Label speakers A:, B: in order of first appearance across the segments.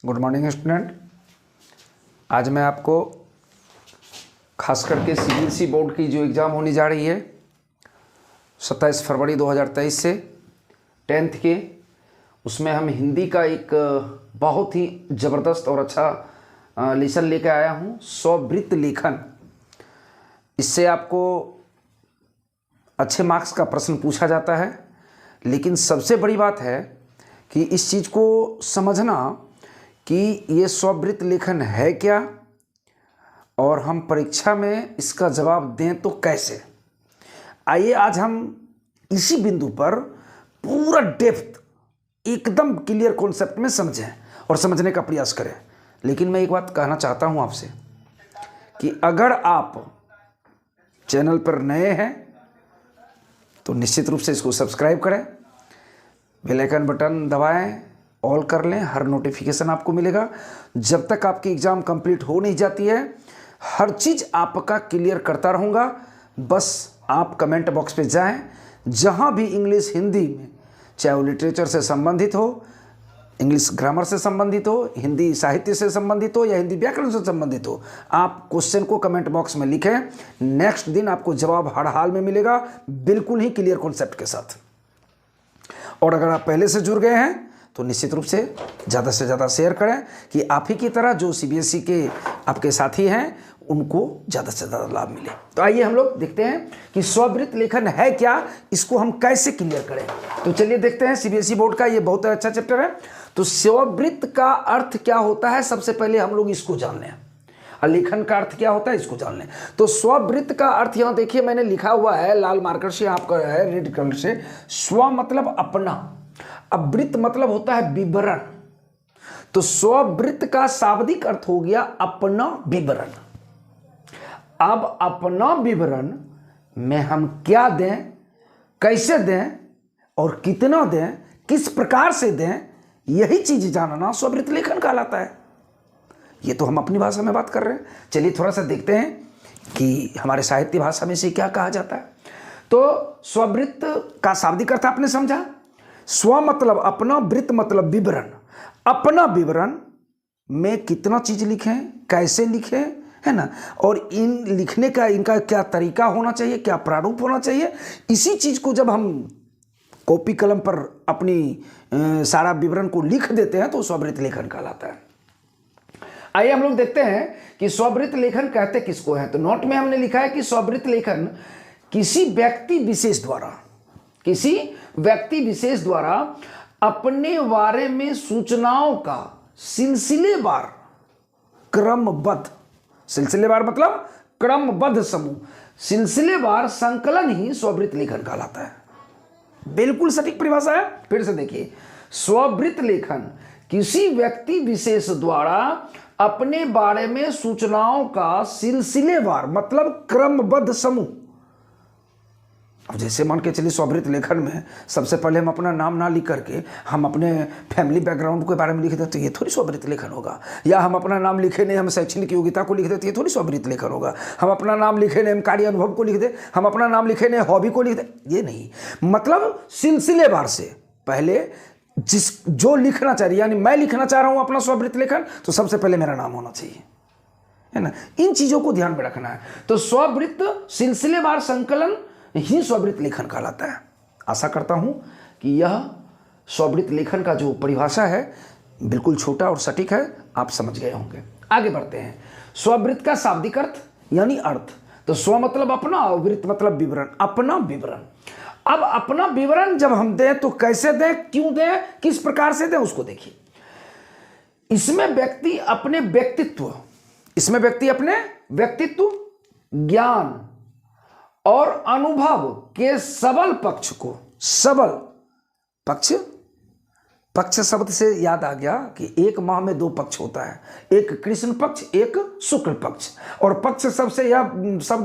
A: Good morning student. आज मैं आपको खास करके सीबीएसई बोर्ड की जो एग्ज़ाम होने जा रही है 27 फरवरी 2023 से 10th के, उसमें हम हिंदी का एक बहुत ही ज़बरदस्त और अच्छा लेसन लेकर आया हूँ, स्ववृत्त लेखन। इससे आपको अच्छे मार्क्स का प्रश्न पूछा जाता है, लेकिन सबसे बड़ी बात है कि इस चीज़ को समझना कि ये स्ववृत्त लेखन है क्या और हम परीक्षा में इसका जवाब दें तो कैसे। आइए आज हम इसी बिंदु पर पूरा डेप्थ एकदम क्लियर कॉन्सेप्ट में समझें और समझने का प्रयास करें। लेकिन मैं एक बात कहना चाहता हूं आपसे कि अगर आप चैनल पर नए हैं तो निश्चित रूप से इसको सब्सक्राइब करें, बेल आइकन बटन दबाएं, ऑल कर लें, हर नोटिफिकेशन आपको मिलेगा। जब तक आपकी एग्ज़ाम कंप्लीट हो नहीं जाती है हर चीज़ आपका क्लियर करता रहूँगा। बस आप कमेंट बॉक्स पे जाएं, जहाँ भी इंग्लिश हिंदी में, चाहे वो लिटरेचर से संबंधित हो, इंग्लिश ग्रामर से संबंधित हो, हिंदी साहित्य से संबंधित हो या हिंदी व्याकरण से संबंधित हो, आप क्वेश्चन को कमेंट बॉक्स में लिखें। नेक्स्ट दिन आपको जवाब हर हाल में मिलेगा, बिल्कुल ही क्लियर कॉन्सेप्ट के साथ। और अगर आप पहले से जुड़ गए हैं तो निश्चित रूप से ज़्यादा शेयर करें कि आप ही की तरह जो सीबीएसई के आपके साथी हैं उनको ज़्यादा से ज़्यादा लाभ मिले। तो आइए हम लोग देखते हैं कि स्ववृत्त लेखन है क्या, इसको हम कैसे क्लियर करें। तो चलिए देखते हैं, सीबीएसई बोर्ड का ये बहुत अच्छा चैप्टर है। तो स्ववृत्त का अर्थ क्या होता है, सबसे पहले हम लोग इसको जान लें। लेखन का अर्थ क्या होता है इसको जान लें। तो स्ववृत्त का अर्थ यहाँ देखिए मैंने लिखा हुआ है लाल मार्कर से, आपका है रेड कलर से। स्व मतलब अपना, अब वृत्त मतलब होता है विवरण। तो स्ववृत्त का शाब्दिक अर्थ हो गया अपना विवरण। अब अपना विवरण में हम क्या दें, कैसे दें और कितना दें, किस प्रकार से दें, यही चीज जानना स्ववृत्त लेखन कहलाता है। ये तो हम अपनी भाषा में बात कर रहे हैं। चलिए थोड़ा सा देखते हैं कि हमारे साहित्य भाषा में से क्या कहा जाता है। तो स्ववृत्त का शाब्दिक अर्थ आपने समझा। स्व मतलब अपना, वृत्त मतलब विवरण। अपना विवरण में कितना चीज लिखें, कैसे लिखें, है ना, और इन लिखने का इनका क्या तरीका होना चाहिए, क्या प्रारूप होना चाहिए, इसी चीज को जब हम कॉपी कलम पर अपनी सारा विवरण को लिख देते हैं तो स्ववृत्त लेखन कहलाता है। आइए हम लोग देखते हैं कि स्ववृत्त लेखन कहते किसको है। तो नोट में हमने लिखा है कि स्ववृत्त लेखन किसी व्यक्ति विशेष द्वारा अपने बारे में सूचनाओं का सिलसिलेवार क्रमबद्ध, सिलसिलेवार मतलब क्रमबद्ध समूह, सिलसिलेवार संकलन ही स्ववृत्त लेखन कहलाता है। बिल्कुल सटीक परिभाषा है। फिर से देखिए, स्ववृत्त लेखन किसी व्यक्ति विशेष द्वारा अपने बारे में सूचनाओं का सिलसिलेवार मतलब क्रमबद्ध समूह। अब जैसे मान के चलिए स्ववृत्त लेखन में सबसे पहले हम अपना नाम ना लिख करके हम अपने फैमिली बैकग्राउंड के बारे में लिख देते तो ये थोड़ी स्ववृत्त लेखन होगा। या हम अपना नाम लिखे नहीं, हम शैक्षणिक योग्यता को लिख देते, ये थोड़ी स्ववृत्त लेखन होगा। हम अपना नाम लिखे नहीं, हम कार्य अनुभव को लिख दे, हम अपना नाम लिखे नहीं, हॉबी को लिख दे, ये नहीं। मतलब सिलसिलेवार से पहले जो लिखना चाहिए, यानी मैं लिखना चाह रहा हूं अपना स्ववृत्त लेखन तो सबसे पहले मेरा नाम होना चाहिए, है ना। इन चीजों को ध्यान में रखना है। तो स्ववृत्त सिलसिलेवार संकलन ही स्ववृत्त लेखन कहलाता है। आशा करता हूं कि यह स्ववृत्त लेखन का जो परिभाषा है बिल्कुल छोटा और सटीक है, आप समझ गए होंगे। आगे बढ़ते हैं। स्ववृत्त का शाब्दिक अर्थ यानी अर्थ। तो स्व मतलब अपना और वृत्त मतलब विवरण, अपना विवरण। अब अपना विवरण जब हम दें तो कैसे दें, क्यों दें, किस प्रकार से दें, उसको देखिए। इसमें व्यक्ति अपने व्यक्तित्व, ज्ञान और अनुभव के सबल पक्ष को, सबल पक्ष शब्द से याद आ गया कि एक माह में दो पक्ष होता है, एक कृष्ण पक्ष, एक शुक्ल पक्ष। और पक्ष शब्द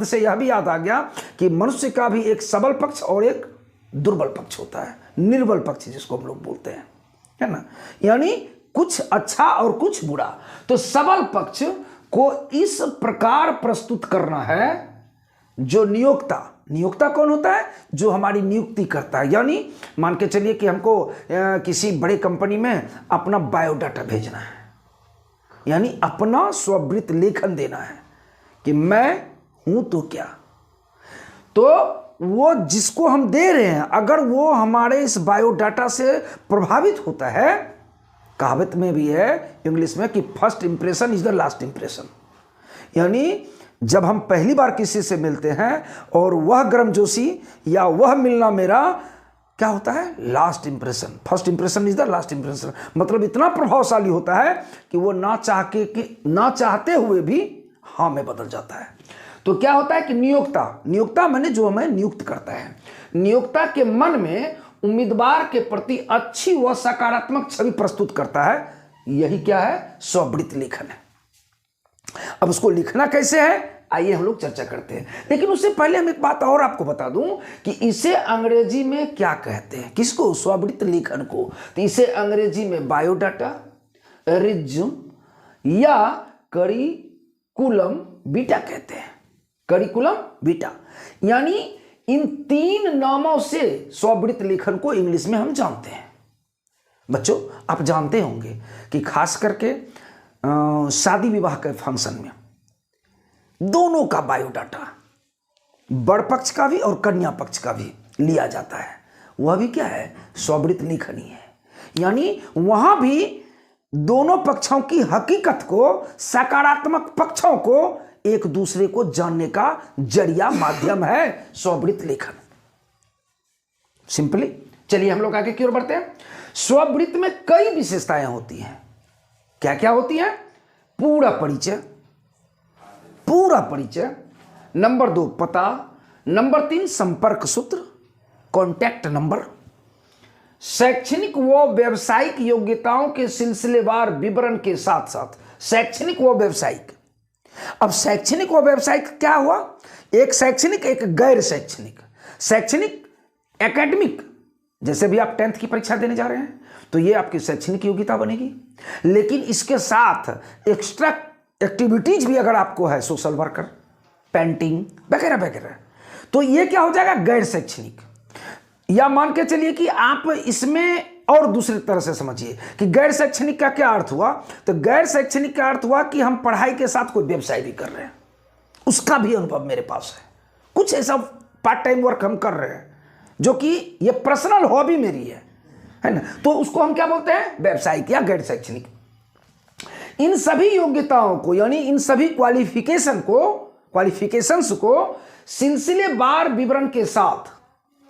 A: से यह भी याद आ गया कि मनुष्य का भी एक सबल पक्ष और एक दुर्बल पक्ष होता है, निर्बल पक्ष जिसको हम लोग बोलते हैं, है ना। यानी कुछ अच्छा और कुछ बुरा। तो सबल पक्ष को इस प्रकार प्रस्तुत करना है जो नियोक्ता कौन होता है, जो हमारी नियुक्ति करता है। यानी मान के चलिए कि हमको किसी बड़े कंपनी में अपना बायोडाटा भेजना है, यानी अपना स्ववृत्त लेखन देना है कि मैं हूं तो क्या। तो वो जिसको हम दे रहे हैं अगर वो हमारे इस बायोडाटा से प्रभावित होता है, कहावत में भी है इंग्लिश में कि first impression is the last impression, यानी जब हम पहली बार किसी से मिलते हैं और वह गर्मजोशी या वह मिलना मेरा क्या होता है, last impression. First impression is the last impression, मतलब इतना प्रभावशाली होता है कि वो ना चाहते हुए भी हाँ में बदल जाता है। तो क्या होता है कि नियोक्ता माने जो हमें नियुक्त करता है, नियोक्ता के मन में उम्मीदवार के प्रति अच्छी व सकारात्मक छवि प्रस्तुत करता है। यही क्या है, स्ववृत्त लेखन है। अब उसको लिखना कैसे है आइए हम लोग चर्चा करते हैं, लेकिन उससे पहले हम एक बात और आपको बता दूं कि इसे अंग्रेजी में क्या कहते हैं, किसको, स्ववृत्त लेखन को। तो इसे अंग्रेजी में बायोडाटा, रिज्यूम या करिकुलम विटा कहते हैं। करिकुलम विटा, यानी इन 3 नामों से स्ववृत्त लेखन को इंग्लिश में हम जानते हैं। बच्चों आप जानते होंगे कि खास करके शादी विवाह के फंक्शन में दोनों का बायोडाटा, बर पक्ष का भी और कन्या पक्ष का भी लिया जाता है। वह भी क्या है, स्ववृत्त लेखन ही है। यानी वहां भी दोनों पक्षों की हकीकत को, सकारात्मक पक्षों को एक दूसरे को जानने का जरिया, माध्यम है स्ववृत्त लेखन। सिंपली चलिए हम लोग आगे की ओर बढ़ते हैं। स्ववृत्त में कई विशेषताएं होती हैं। क्या क्या होती हैं, पूरा परिचय, नंबर 2 पता, नंबर 3 संपर्क सूत्र, कॉन्टैक्ट नंबर, शैक्षणिक व व्यावसायिक योग्यताओं के सिलसिलेवार विवरण के साथ साथ शैक्षणिक व व्यावसायिक। अब शैक्षणिक व व्यावसायिक क्या हुआ, एक शैक्षणिक एक गैर शैक्षणिक। शैक्षणिक एकेडमिक, जैसे भी आप 10th की परीक्षा देने जा रहे हैं तो ये आपकी शैक्षणिक योग्यता बनेगी, लेकिन इसके साथ एक्स्ट्रा एक्टिविटीज भी अगर आपको है, सोशल वर्कर, पेंटिंग वगैरह वगैरह, तो ये क्या हो जाएगा, गैर शैक्षणिक। या मान के चलिए कि आप इसमें और दूसरी तरह से समझिए कि गैर शैक्षणिक का क्या अर्थ हुआ, तो गैर शैक्षणिक का अर्थ हुआ कि हम पढ़ाई के साथ कोई व्यवसाय भी कर रहे हैं, उसका भी अनुभव मेरे पास है, कुछ ऐसा पार्ट टाइम वर्क हम कर रहे हैं जो कि ये पर्सनल हॉबी मेरी है ना, तो उसको हम क्या बोलते हैं, व्यावसायिक या गैर शैक्षणिक। इन सभी योग्यताओं को, यानी इन सभी क्वालिफिकेशंस को सिलसिलेवार विवरण के साथ,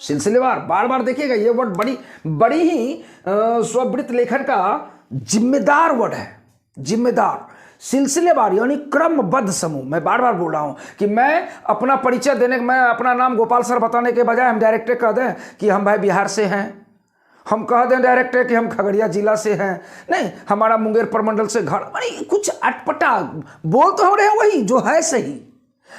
A: सिलसिलेवार, बार बार देखिएगा ये वर्ड बड़ी ही स्ववृत्त लेखन का जिम्मेदार वर्ड है, जिम्मेदार। सिलसिलेवार यानी क्रमबद्ध समूह। मैं बार बार बोल रहा हूं कि मैं अपना परिचय देने, मैं अपना नाम गोपाल सर बताने के बजाय हम डायरेक्ट कह दें कि हम भाई बिहार से हैं, हम कह दें डायरेक्ट कि हम खगड़िया जिला से हैं, नहीं हमारा मुंगेर प्रमंडल से घर, अरे कुछ अटपटा बोल तो हम रहे वही जो है सही,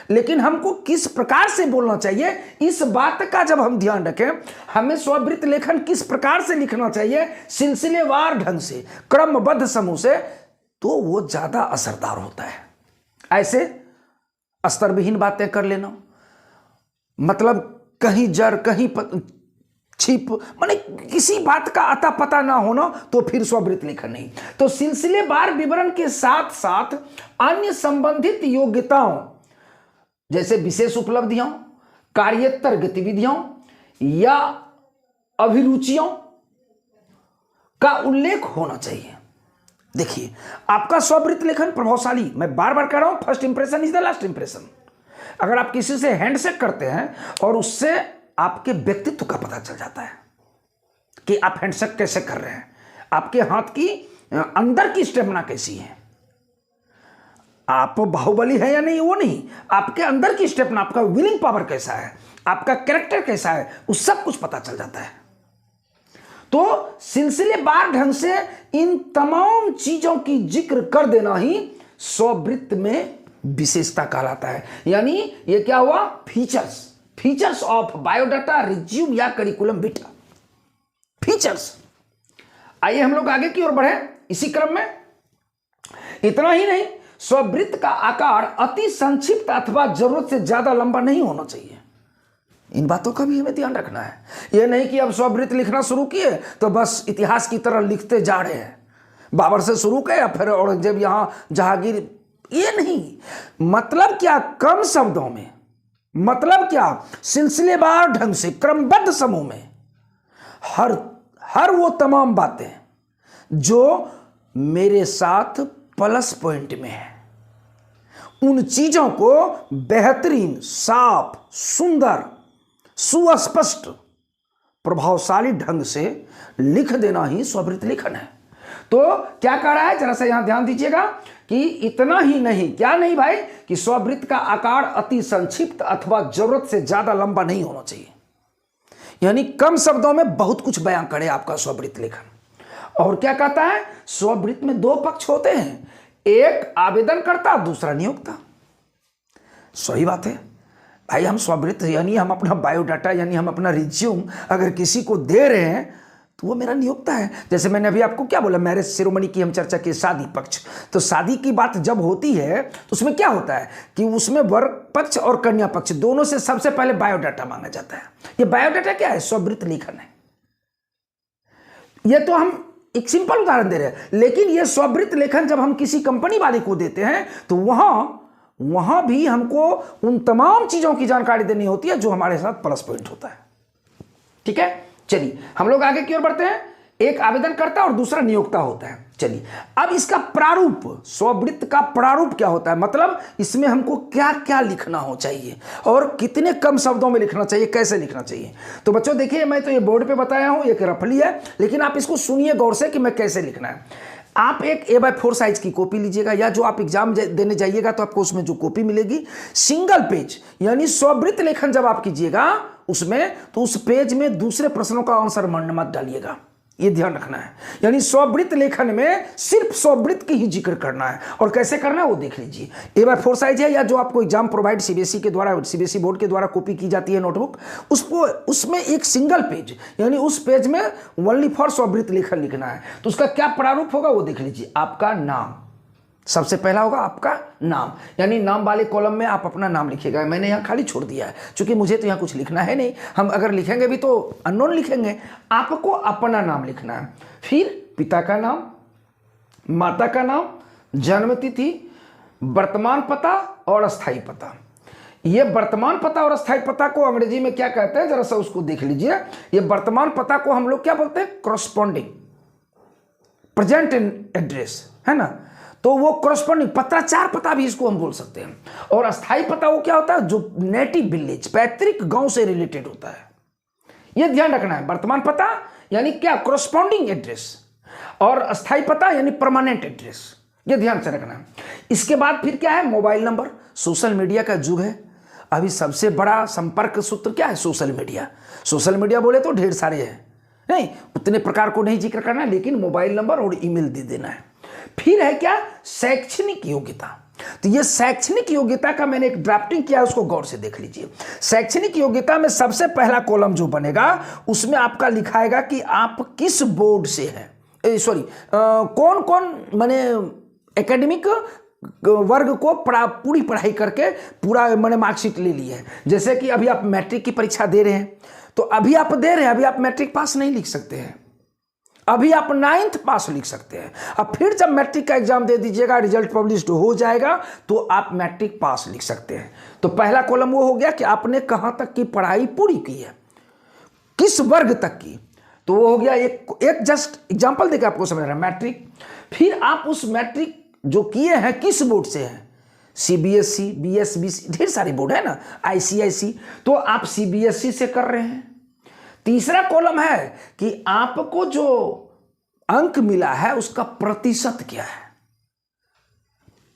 A: लेकिन हमको किस प्रकार से बोलना चाहिए इस बात का जब हम ध्यान रखें, हमें स्ववृत्त लेखन किस प्रकार से लिखना चाहिए, सिलसिलेवार ढंग से, क्रमबद्ध समूह से, तो वो ज्यादा असरदार होता है। ऐसे स्तरविहीन बातें कर लेना, मतलब कहीं जर कहीं छिप, माने किसी बात का अता पता ना होना, तो फिर स्ववृत्त लेखन नहीं। तो सिलसिलेवार विवरण के साथ साथ अन्य संबंधित योग्यताओं जैसे विशेष उपलब्धियों, कार्योत्तर गतिविधियों या अभिरुचियों का उल्लेख होना चाहिए। देखिए आपका स्ववृत्त लेखन प्रभावशाली, मैं बार बार कह रहा हूं, first impression is the last impression. अगर आप किसी से हैंडशेक करते हैं और उससे आपके व्यक्तित्व का पता चल जाता है कि आप हैंडशेक कैसे कर रहे हैं, आपके हाथ की अंदर की स्टेमिना कैसी है, आप बाहुबली है या नहीं वो नहीं, आपके अंदर की स्टेमिना, आपका विलिंग पावर कैसा है, आपका कैरेक्टर कैसा है, उस सब कुछ पता चल जाता है। तो सिलसिलेवार ढंग से इन तमाम चीजों की जिक्र कर देना ही स्ववृत्त में विशेषता कहलाता है। यानी ये क्या हुआ, फीचर्स ऑफ बायोडाटा, रिज्यूम या करिकुलम विटा, फीचर्स। आइए हम लोग आगे की ओर बढ़े इसी क्रम में। इतना ही नहीं, स्ववृत्त का आकार अति संक्षिप्त अथवा जरूरत से ज्यादा लंबा नहीं होना चाहिए। इन बातों का भी हमें ध्यान रखना है। यह नहीं कि अब स्ववृत्त लिखना शुरू किए तो बस इतिहास की तरह लिखते जा रहे हैं, बाबर से शुरू किया फिर औरंगजेब, यहाँ जहांगीर, ये नहीं। मतलब क्या, कम शब्दों में, मतलब क्या, सिलसिलेवार ढंग से क्रमबद्ध समूह में हर वो तमाम बातें जो मेरे साथ प्लस पॉइंट में है, उन चीजों को बेहतरीन, साफ, सुंदर, सुस्पष्ट, प्रभावशाली ढंग से लिख देना ही स्ववृत्त लेखन है। तो क्या कह रहा है, जरा सा यहां ध्यान दीजिएगा कि इतना ही नहीं, क्या नहीं भाई, कि स्ववृत्त का आकार अति संक्षिप्त अथवा जरूरत से ज्यादा लंबा नहीं होना चाहिए, यानी कम शब्दों में बहुत कुछ बयां करे आपका स्ववृत्त लेखन। और क्या कहता है, स्ववृत्त में दो पक्ष होते हैं, एक आवेदनकर्ता, दूसरा नियोक्ता। सही बात है भाई, हम स्ववृत्त यानी हम अपना बायोडाटा यानी हम अपना रिज्यूम अगर किसी को दे रहे हैं तो वो मेरा नियोक्ता है। जैसे मैंने अभी आपको क्या बोला, मैरिज सेरेमनी की हम चर्चा की, शादी पक्ष, तो शादी की बात जब होती है तो उसमें क्या होता है कि उसमें वर पक्ष और कन्या पक्ष दोनों से सबसे पहले बायोडाटा मांगा जाता है। ये बायोडाटा क्या है, स्ववृत्त लेखन है। ये तो हम एक सिंपल उदाहरण दे रहे हैं, लेकिन ये स्ववृत्त लेखन जब हम किसी कंपनी वाले को देते हैं तो वहां भी हमको उन तमाम चीजों की जानकारी देनी होती है जो हमारे साथ प्लस पॉइंट होता है। ठीक है, चलिए हम लोग आगे की ओर बढ़ते हैं। एक आवेदनकर्ता और दूसरा नियोक्ता होता है। चलिए अब इसका प्रारूप, स्ववृत्त का प्रारूप क्या होता है, मतलब इसमें हमको क्या क्या लिखना हो चाहिए और कितने कम शब्दों में लिखना चाहिए, कैसे लिखना चाहिए। तो बच्चों देखिए, मैं तो ये बोर्ड पे बताया हूं, एक रफली है, लेकिन आप इसको सुनिए गौर से कि मैं कैसे लिखना है। आप एक A/4 साइज की कॉपी लीजिएगा, या जो आप एग्जाम देने जाइएगा तो आपको उसमें जो कॉपी मिलेगी, सिंगल पेज, यानी स्ववृत्त लेखन जब आप कीजिएगा उसमें, तो उस पेज में दूसरे प्रश्नों का आंसर मत डालिएगा, ये ध्यान रखना है। यानी स्ववृत्त लेखन में सिर्फ स्ववृत्त की ही जिक्र करना है, और कैसे करना है वो देख लीजिए। A/4 साइज है, या जो आपको एग्जाम प्रोवाइड सीबीएसई के द्वारा, सीबीएसई बोर्ड के द्वारा कॉपी की जाती है नोटबुक, उसको उसमें एक सिंगल पेज, यानी उस पेज में ओनली फॉर स्ववृत्त लेखन लिखना है। तो उसका क्या प्रारूप होगा वो देख लीजिए। आपका नाम सबसे पहला होगा, आपका नाम, यानी नाम वाले कॉलम में आप अपना नाम लिखिएगा। मैंने यहाँ खाली छोड़ दिया है क्योंकि मुझे तो यहाँ कुछ लिखना है नहीं, हम अगर लिखेंगे भी तो अननोन लिखेंगे। आपको अपना नाम लिखना है, फिर पिता का नाम, माता का नाम, जन्म तिथि, वर्तमान पता और अस्थायी पता। ये वर्तमान पता और अस्थायी पता को अंग्रेजी में क्या कहते हैं, जरा सा उसको देख लीजिए। ये वर्तमान पता को हम लोग क्या बोलते हैं, कॉरस्पॉन्डिंग प्रेजेंट एड्रेस, है ना, तो वो कॉरस्पॉन्डिंग पत्राचार पता भी इसको हम बोल सकते हैं। और अस्थायी पता वो क्या होता है, जो नेटिव विलेज, पैतृक गांव से रिलेटेड होता है। ये ध्यान रखना है, वर्तमान पता यानी क्या, कॉरस्पॉन्डिंग एड्रेस, और अस्थायी पता यानी परमानेंट एड्रेस, ये ध्यान से रखना है। इसके बाद फिर क्या है, मोबाइल नंबर। सोशल मीडिया का युग है, अभी सबसे बड़ा संपर्क सूत्र क्या है, सोशल मीडिया। सोशल मीडिया बोले तो ढेर सारे हैं, नहीं उतने प्रकार को नहीं जिक्र करना है, लेकिन मोबाइल नंबर और ईमेल दे देना है। फिर है क्या, शैक्षणिक योग्यता। तो ये शैक्षणिक योग्यता का मैंने एक ड्राफ्टिंग किया है, उसको गौर से देख लीजिए। शैक्षणिक योग्यता में सबसे पहला कॉलम जो बनेगा उसमें आपका लिखाएगा कि आप किस बोर्ड से हैं, सॉरी कौन कौन माने एकेडमिक वर्ग को पूरी पढ़ाई करके पूरा मैंने मार्कशीट ले ली है। जैसे कि अभी आप मैट्रिक की परीक्षा दे रहे हैं, तो अभी आप दे रहे हैं, अभी आप मैट्रिक पास नहीं लिख सकते हैं, अभी आप 9th पास लिख सकते हैं। अब फिर जब मैट्रिक का एग्जाम दे दीजिएगा, रिजल्ट पब्लिश हो जाएगा, तो आप मैट्रिक पास लिख सकते हैं। तो पहला कॉलम वो हो गया कि आपने कहां तक की पढ़ाई पूरी की है, किस वर्ग तक की, तो वो हो गया एक जस्ट एग्जांपल देकर आपको समझ रहा है, मैट्रिक। फिर आप उस मैट्रिक जो किए हैं किस बोर्ड से हैं, सीबीएसई, बीएसबीसी, ढेर सारे बोर्ड है ना, आईसीआईसी, तो आप सीबीएसई से कर रहे हैं। तीसरा कॉलम है कि आपको जो अंक मिला है उसका प्रतिशत क्या है,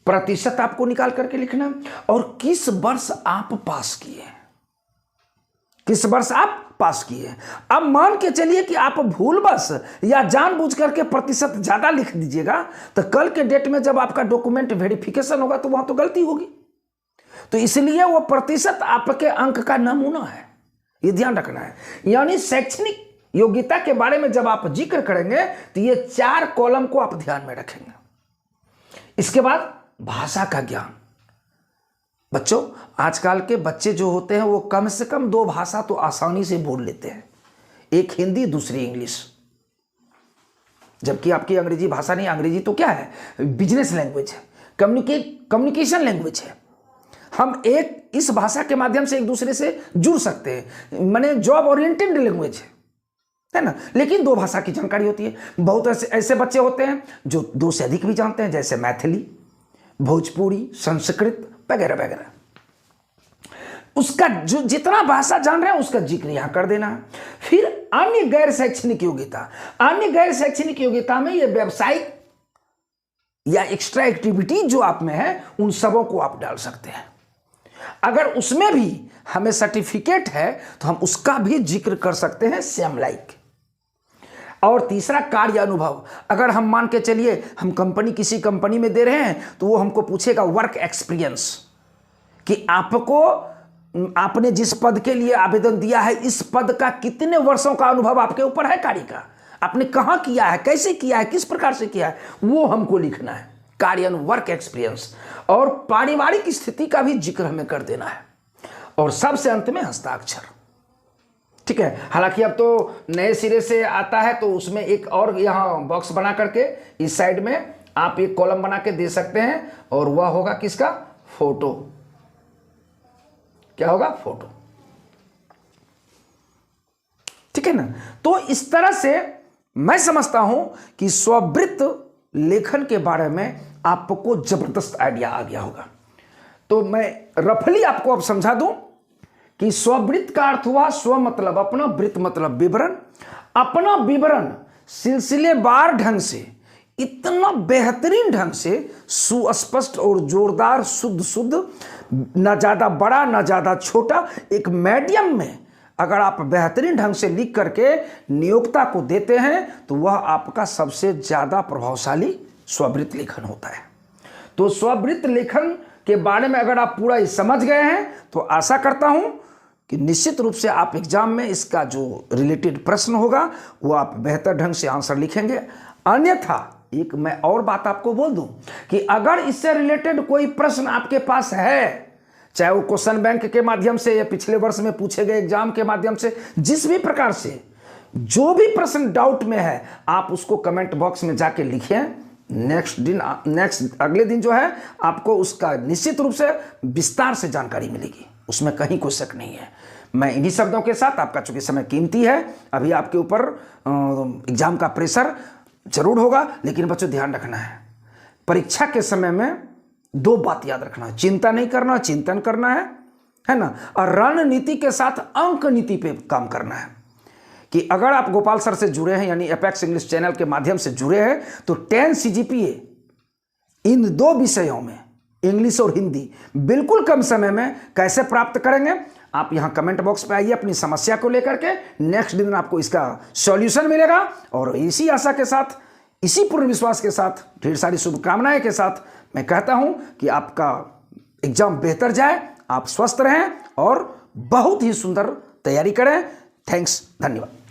A: प्रतिशत आपको निकाल करके लिखना, और किस वर्ष आप पास किए, किस वर्ष आप पास किए। अब मान के चलिए कि आप भूलवश या जानबूझ करके प्रतिशत ज्यादा लिख दीजिएगा, तो कल के डेट में जब आपका डॉक्यूमेंट वेरिफिकेशन होगा तो वहां तो गलती होगी। तो इसलिए वो प्रतिशत आपके अंक का नमूना है, ये ध्यान रखना है। यानी शैक्षणिक योग्यता के बारे में जब आप जिक्र करेंगे तो ये 4 कॉलम को आप ध्यान में रखेंगे। इसके बाद भाषा का ज्ञान। बच्चों आजकल के बच्चे जो होते हैं वो कम से कम 2 भाषा तो आसानी से बोल लेते हैं, एक हिंदी दूसरी इंग्लिश, जबकि आपकी अंग्रेजी भाषा नहीं, अंग्रेजी तो क्या है, बिजनेस लैंग्वेज है, कम्युनिकेशन लैंग्वेज है। हम एक इस भाषा के माध्यम से एक दूसरे से जुड़ सकते हैं, माने जॉब ओरिएंटेड लैंग्वेज है ना। लेकिन 2 भाषा की जानकारी होती है। बहुत ऐसे बच्चे होते हैं जो 2 से अधिक भी जानते हैं, जैसे मैथिली, भोजपुरी, संस्कृत वगैरह वगैरह। उसका जो जितना भाषा जान रहे हैं उसका जिक्र यहां कर देना है। फिर अन्य गैर शैक्षणिक योग्यता, अन्य गैर शैक्षणिक योग्यता में ये व्यावसायिक या एक्स्ट्रा एक्टिविटी जो आप में है उन सबों को आप डाल सकते हैं। अगर उसमें भी हमें सर्टिफिकेट है तो हम उसका भी जिक्र कर सकते हैं, सेम लाइक। और तीसरा कार्य अनुभव। अगर हम मान के चलिए हम किसी कंपनी में दे रहे हैं तो वो हमको पूछेगा वर्क एक्सपीरियंस, कि आपने जिस पद के लिए आवेदन दिया है इस पद का कितने वर्षों का अनुभव आपके ऊपर है, कार्य का, आपने कहां किया है, कैसे किया है, किस प्रकार से किया है, वो हमको लिखना है, कार्य वर्क एक्सपीरियंस। और पारिवारिक स्थिति का भी जिक्र हमें कर देना है। और सबसे अंत में हस्ताक्षर। ठीक है, हालांकि अब तो नए सिरे से आता है तो उसमें एक और यहां बॉक्स बना करके इस साइड में आप एक कॉलम बना के दे सकते हैं, और वह होगा किसका, फोटो। क्या होगा, फोटो। ठीक है ना। तो इस तरह से मैं समझता हूं कि स्ववृत्त लेखन के बारे में आपको जबरदस्त आइडिया आ गया होगा। तो मैं रफली आपको अब समझा दूं कि स्ववृत्त का अर्थ हुआ स्व मतलब अपना, वृत्त मतलब विवरण। अपना विवरण सिलसिलेवार ढंग से, इतना बेहतरीन ढंग से, सुस्पष्ट और जोरदार, शुद्ध, ना ज्यादा बड़ा ना ज्यादा छोटा, एक मीडियम में अगर आप बेहतरीन ढंग से लिख करके नियोक्ता को देते हैं तो वह आपका सबसे ज्यादा प्रभावशाली स्ववृत्त लेखन होता है। तो स्ववृत्त लेखन के बारे में अगर आप पूरा समझ गए हैं तो आशा करता हूं कि निश्चित रूप से आप एग्जाम में इसका जो रिलेटेड प्रश्न होगा वो आप बेहतर ढंग से आंसर लिखेंगे। अन्यथा एक मैं और बात आपको बोल दूं कि अगर इससे रिलेटेड कोई प्रश्न आपके पास है, चाहे वो क्वेश्चन बैंक के माध्यम से या पिछले वर्ष में पूछे गए एग्जाम के माध्यम से, जिस भी प्रकार से जो भी प्रश्न डाउट में है आप उसको कमेंट बॉक्स में जाके लिखिए। नेक्स्ट अगले दिन जो है आपको उसका निश्चित रूप से विस्तार से जानकारी मिलेगी, उसमें कहीं कोई शक नहीं है। मैं इन्हीं शब्दों के साथ, आपका चूंकि समय कीमती है, अभी आपके ऊपर एग्जाम का प्रेशर जरूर होगा, लेकिन बच्चों ध्यान रखना है, परीक्षा के समय में 2 बात याद रखना है, चिंता नहीं करना, चिंतन करना है ना, और रणनीति के साथ अंक नीति पे काम करना है। कि अगर आप गोपाल सर से जुड़े हैं, यानी एपेक्स इंग्लिश चैनल के माध्यम से जुड़े हैं, तो 10 CGPA इन 2 विषयों में, इंग्लिश और हिंदी, बिल्कुल कम समय में कैसे प्राप्त करेंगे, आप यहां कमेंट बॉक्स पे आइए अपनी समस्या को लेकर के। नेक्स्ट दिन आपको इसका सॉल्यूशन मिलेगा। और इसी आशा के साथ, इसी पूर्ण विश्वास के साथ, ढेर सारी शुभकामनाएं के साथ मैं कहता हूं कि आपका एग्जाम बेहतर जाए, आप स्वस्थ रहें और बहुत ही सुंदर तैयारी करें। थैंक्स, धन्यवाद।